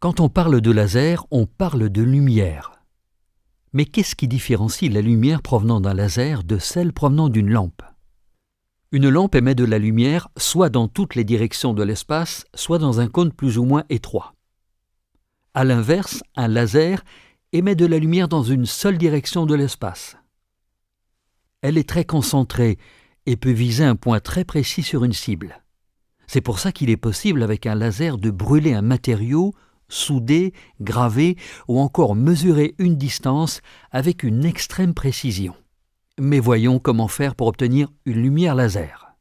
Quand on parle de laser, on parle de lumière. Mais qu'est-ce qui différencie la lumière provenant d'un laser de celle provenant d'une lampe? Une lampe émet de la lumière soit dans toutes les directions de l'espace, soit dans un cône plus ou moins étroit. À l'inverse, un laser émet de la lumière dans une seule direction de l'espace. Elle est très concentrée et peut viser un point très précis sur une cible. C'est pour ça qu'il est possible avec un laser de brûler un matériau, souder, graver ou encore mesurer une distance avec une extrême précision. Mais voyons comment faire pour obtenir une lumière laser.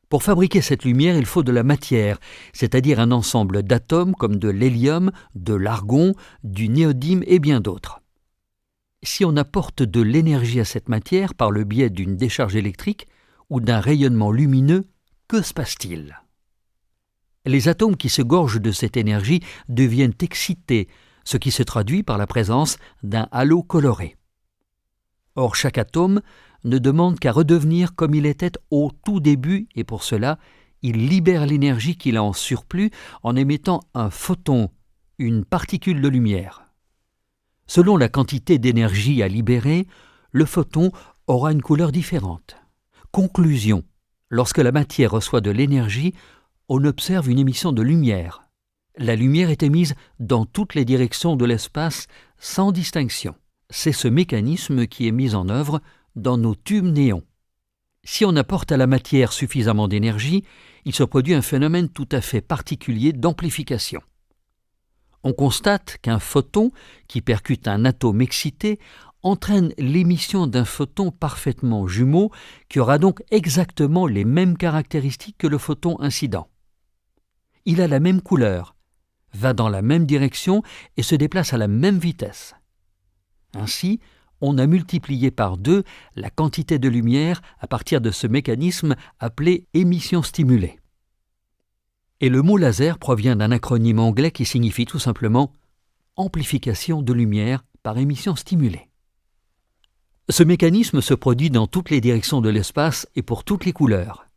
Pour fabriquer cette lumière, il faut de la matière, c'est-à-dire un ensemble d'atomes comme de l'hélium, de l'argon, du néodyme et bien d'autres. Si on apporte de l'énergie à cette matière par le biais d'une décharge électrique ou d'un rayonnement lumineux, que se passe-t-il? Les atomes qui se gorgent de cette énergie deviennent excités, ce qui se traduit par la présence d'un halo coloré. Or, chaque atome ne demande qu'à redevenir comme il était au tout début et pour cela, il libère l'énergie qu'il a en surplus en émettant un photon, une particule de lumière. Selon la quantité d'énergie à libérer, le photon aura une couleur différente. Conclusion, lorsque la matière reçoit de l'énergie, on observe une émission de lumière. La lumière est émise dans toutes les directions de l'espace sans distinction. C'est ce mécanisme qui est mis en œuvre dans nos tubes néons. Si on apporte à la matière suffisamment d'énergie, il se produit un phénomène tout à fait particulier d'amplification. On constate qu'un photon qui percute un atome excité entraîne l'émission d'un photon parfaitement jumeau qui aura donc exactement les mêmes caractéristiques que le photon incident. Il a la même couleur, va dans la même direction et se déplace à la même vitesse. Ainsi, on a multiplié par 2 la quantité de lumière à partir de ce mécanisme appelé émission stimulée. Et le mot laser provient d'un acronyme anglais qui signifie tout simplement amplification de lumière par émission stimulée. Ce mécanisme se produit dans toutes les directions de l'espace et pour toutes les couleurs.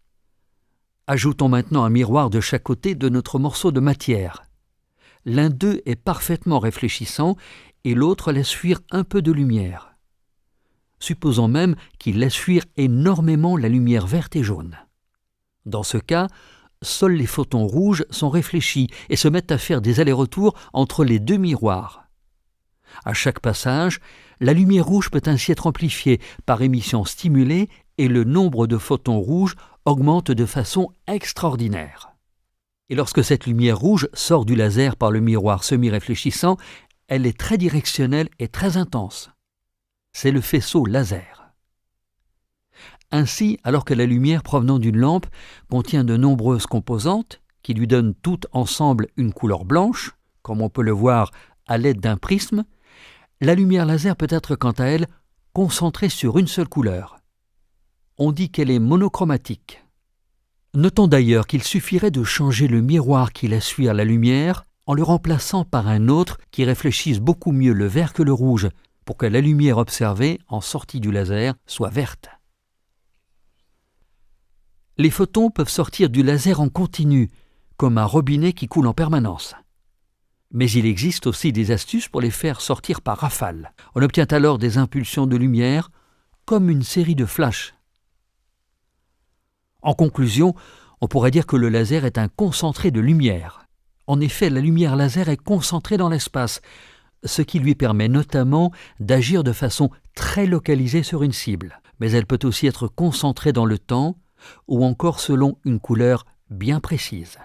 Ajoutons maintenant un miroir de chaque côté de notre morceau de matière. L'un d'eux est parfaitement réfléchissant et l'autre laisse fuir un peu de lumière. Supposons même qu'il laisse fuir énormément la lumière verte et jaune. Dans ce cas, seuls les photons rouges sont réfléchis et se mettent à faire des allers-retours entre les deux miroirs. À chaque passage, la lumière rouge peut ainsi être amplifiée par émission stimulée et le nombre de photons rouges augmente de façon extraordinaire. Et lorsque cette lumière rouge sort du laser par le miroir semi-réfléchissant, elle est très directionnelle et très intense. C'est le faisceau laser. Ainsi, alors que la lumière provenant d'une lampe contient de nombreuses composantes qui lui donnent toutes ensemble une couleur blanche, comme on peut le voir à l'aide d'un prisme, la lumière laser peut être quant à elle concentrée sur une seule couleur. On dit qu'elle est monochromatique. Notons d'ailleurs qu'il suffirait de changer le miroir qui laisse fuir la lumière en le remplaçant par un autre qui réfléchisse beaucoup mieux le vert que le rouge pour que la lumière observée en sortie du laser soit verte. Les photons peuvent sortir du laser en continu, comme un robinet qui coule en permanence. Mais il existe aussi des astuces pour les faire sortir par rafale. On obtient alors des impulsions de lumière comme une série de flashs. En conclusion, on pourrait dire que le laser est un concentré de lumière. En effet, la lumière laser est concentrée dans l'espace, ce qui lui permet notamment d'agir de façon très localisée sur une cible. Mais elle peut aussi être concentrée dans le temps ou encore selon une couleur bien précise.